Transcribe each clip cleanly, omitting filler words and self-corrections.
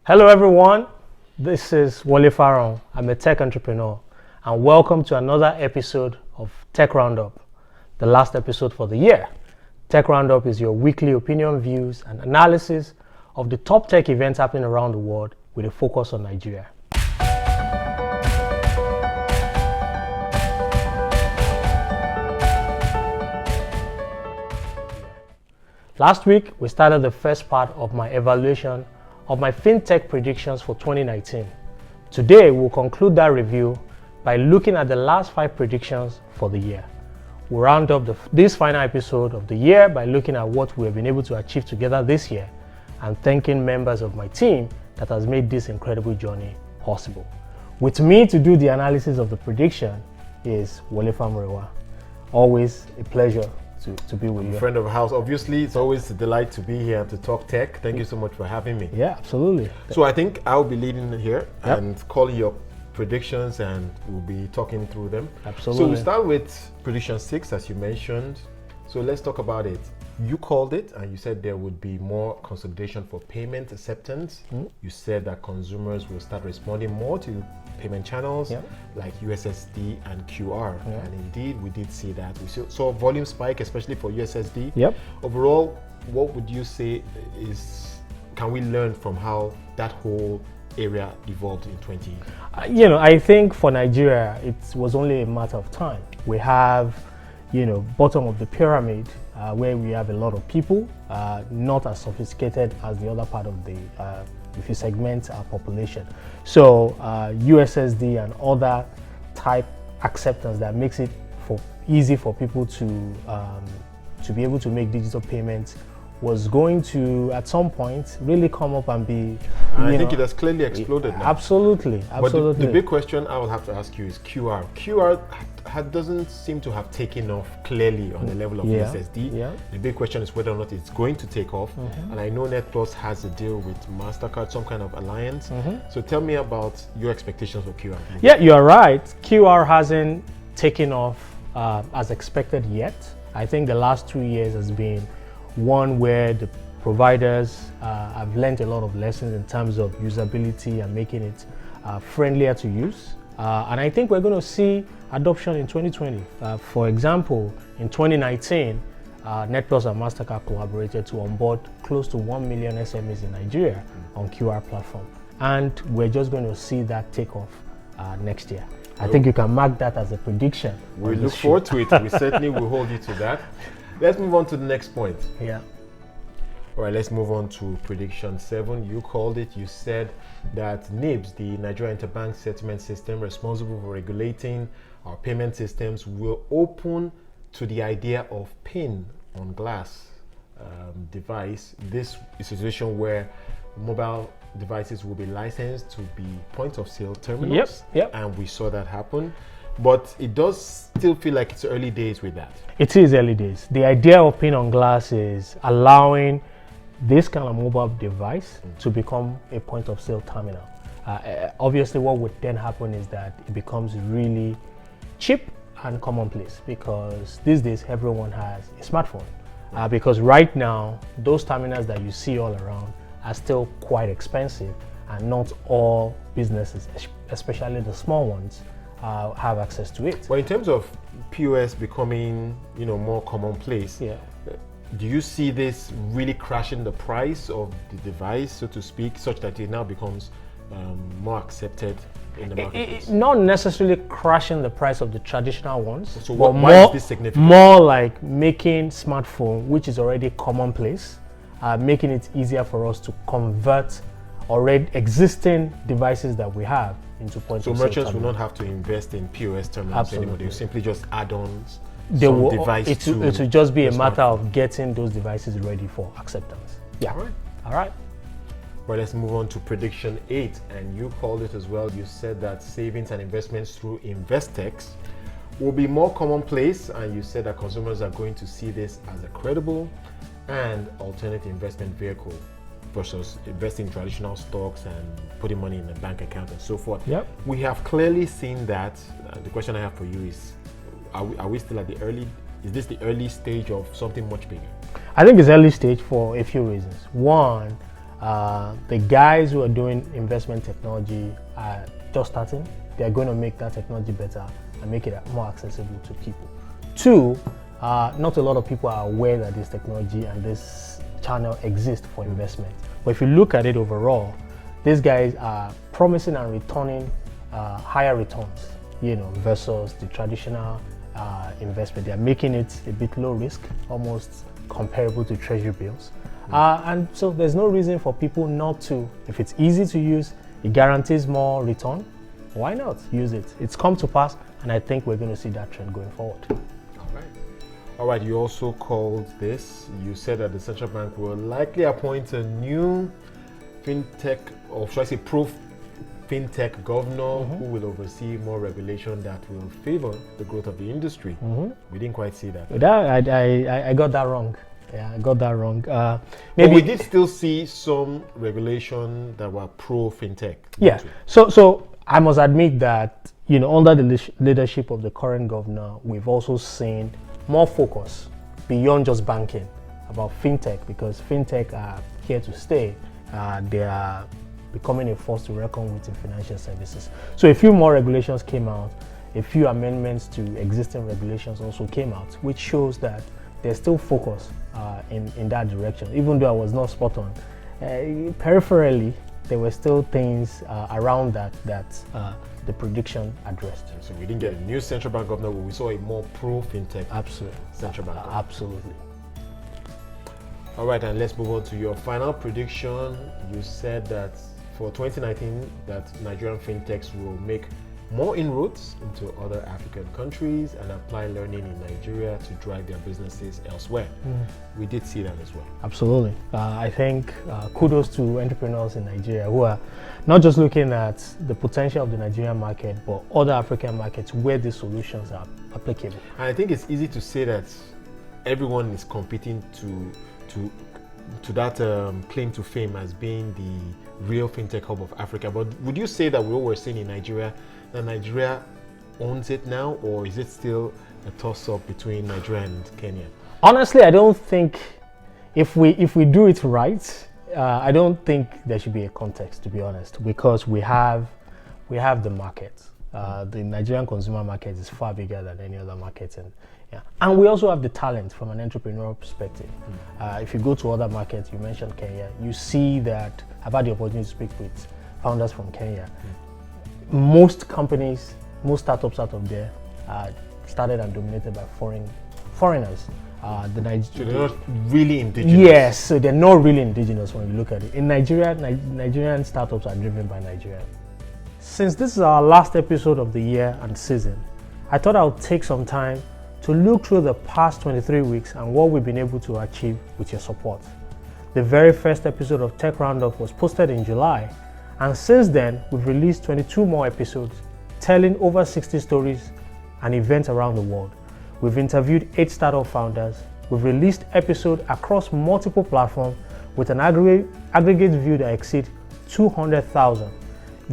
Hello everyone, this is Wale Farron. I'm a tech entrepreneur and welcome to another episode of Tech Roundup, the last episode for the year. Tech Roundup is your weekly opinion, views and analysis of the top tech events happening around the world with a focus on Nigeria. Last week, we started the first part of my evaluation of my Fintech predictions for 2019. Today, we'll conclude that review by looking at the last 5 predictions for the year. We'll round up this final episode of the year by looking at what we have been able to achieve together this year and thanking members of my team that has made this incredible journey possible. With me to do the analysis of the prediction is Wale Farron. Always a pleasure to be with you. Friend of the house. Obviously, it's always a delight to be here to talk tech. Thank you so much for having me. Yeah, absolutely. So I think I'll be leading here and calling your predictions, and we'll be talking through them. Absolutely. So we'll start with prediction 6, as you mentioned. So let's talk about it. You called it and you said there would be more consolidation for payment acceptance. You said that consumers will start responding more to payment channels like USSD and QR. And indeed, we did see that. We saw volume spike, especially for USSD. Overall, what would you say can we learn from how that whole area evolved in 20? I think for Nigeria, it was only a matter of time. We have, bottom of the pyramid, where we have a lot of people, not as sophisticated as the other part of the, if you segment our population. So USSD and other type acceptance that makes it easy for people to be able to make digital payments was going to, at some point, really come up and be. I think it has clearly exploded now. Absolutely. But the big question I will have to ask you is QR. QR doesn't seem to have taken off clearly on the level of USSD. The big question is whether or not it's going to take off. And I know NetPlus has a deal with MasterCard, some kind of alliance. So tell me about your expectations for QR. Yeah, you're right. QR hasn't taken off as expected yet. I think the last 2 years has been one where the providers have learned a lot of lessons in terms of usability and making it friendlier to use. And I think we're going to see adoption in 2020. For example, in 2019, NetPlus and MasterCard collaborated to onboard close to 1 million SMEs in Nigeria on QR platform. And we're just going to see that take off next year. I think you can mark that as a prediction. We look forward to it. We certainly will hold you to that. Let's move on to the next point. All right, let's move on to prediction 7. You called it. You said that NIBS, the Nigeria Interbank Settlement System, responsible for regulating our payment systems, will open to the idea of PIN on glass device. This is a situation where mobile devices will be licensed to be point of sale terminals. And we saw that happen. But it does still feel like it's early days with that. It is early days. The idea of PIN on glass is allowing this kind of mobile device to become a point of sale terminal. Obviously, what would then happen is that it becomes really cheap and commonplace, because these days everyone has a smartphone. Because right now, those terminals that you see all around are still quite expensive, and not all businesses, especially the small ones, have access to it. Well, in terms of POS becoming, more commonplace, do you see this really crashing the price of the device, so to speak, such that it now becomes more accepted in the marketplace? Not necessarily crashing the price of the traditional ones. So why is this significant? More like making smartphone, which is already commonplace, making it easier for us to convert already existing devices that we have into point of sale. So merchants will not have to invest in POS terminals anymore. They'll simply just add on some device it will just be a matter of getting those devices ready for acceptance. All right. Well, let's move on to prediction 8, and you called it as well. You said that savings and investments through investechs will be more commonplace, and you said that consumers are going to see this as a credible and alternative investment vehicle versus investing in traditional stocks and putting money in a bank account and so forth. We have clearly seen that. The question I have for you is, are we still at the early, is this the early stage of something much bigger? I think it's early stage for a few reasons. One, The guys who are doing investment technology are just starting. They're going to make that technology better and make it more accessible to people. Two, not a lot of people are aware that this technology and this channel exists for investment. But if you look at it overall, these guys are promising and returning higher returns, versus the traditional investment. They're making it a bit low risk, almost comparable to treasury bills. And so there's no reason for people not to. If it's easy to use, it guarantees more return, why not use it? It's come to pass, and I think we're going to see that trend going forward. All right, you also called this, you said that the central bank will likely appoint a new fintech, or should I say fintech governor, who will oversee more regulation that will favor the growth of the industry. We didn't quite see that. I got that wrong. Yeah, I got that wrong. Maybe but we did still see some regulation that were pro-fintech. Yeah. So I must admit that under the leadership of the current governor, we've also seen more focus beyond just banking about fintech, because fintech are here to stay. They are becoming a force to reckon with in financial services. So a few more regulations came out. A few amendments to existing regulations also came out, which shows that there's still focus in that direction. Even though I was not spot on, peripherally there were still things around that the prediction addressed. So we didn't get a new central bank governor, but we saw a more pro-fintech central bank governor. Absolutely. All right, and let's move on to your final prediction. You said that for 2019 that Nigerian fintechs will make more inroads into other African countries and apply learning in Nigeria to drive their businesses elsewhere. We did see that as well. Absolutely. I think kudos to entrepreneurs in Nigeria who are not just looking at the potential of the Nigerian market, but other African markets where these solutions are applicable. And I think it's easy to say that everyone is competing to that claim to fame as being the real fintech hub of Africa. But would you say that what we're seeing in Nigeria, that Nigeria owns it now, or is it still a toss-up between Nigeria and Kenya? Honestly, I don't think if we do it right, I don't think there should be a contest, to be honest, because we have the market. The Nigerian consumer market is far bigger than any other market, and we also have the talent from an entrepreneurial perspective. If you go to other markets, you mentioned Kenya, you see that I've had the opportunity to speak with founders from Kenya. Most companies, most startups out of there started and dominated by foreigners. So they're not really indigenous? Yes, so they're not really indigenous when you look at it. In Nigeria, Nigerian startups are driven by Nigerians. Since this is our last episode of the year and season, I thought I would take some time to look through the past 23 weeks and what we've been able to achieve with your support. The very first episode of Tech Roundup was posted in July, and since then, we've released 22 more episodes telling over 60 stories and events around the world. We've interviewed 8 startup founders. We've released episodes across multiple platforms with an aggregate view that exceeds 200,000,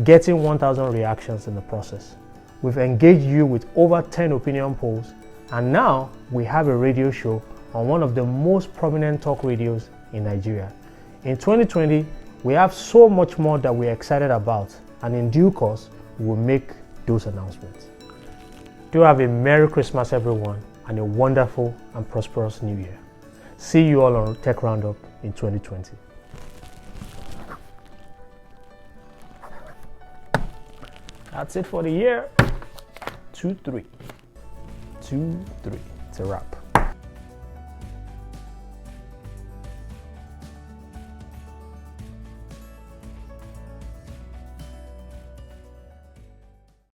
getting 1,000 reactions in the process. We've engaged you with over 10 opinion polls, and now we have a radio show on one of the most prominent talk radios in Nigeria. In 2020, we have so much more that we're excited about, and in due course, we will make those announcements. Do have a Merry Christmas, everyone, and a wonderful and prosperous New Year. See you all on Tech Roundup in 2020. That's it for the year. 2-3. It's a wrap.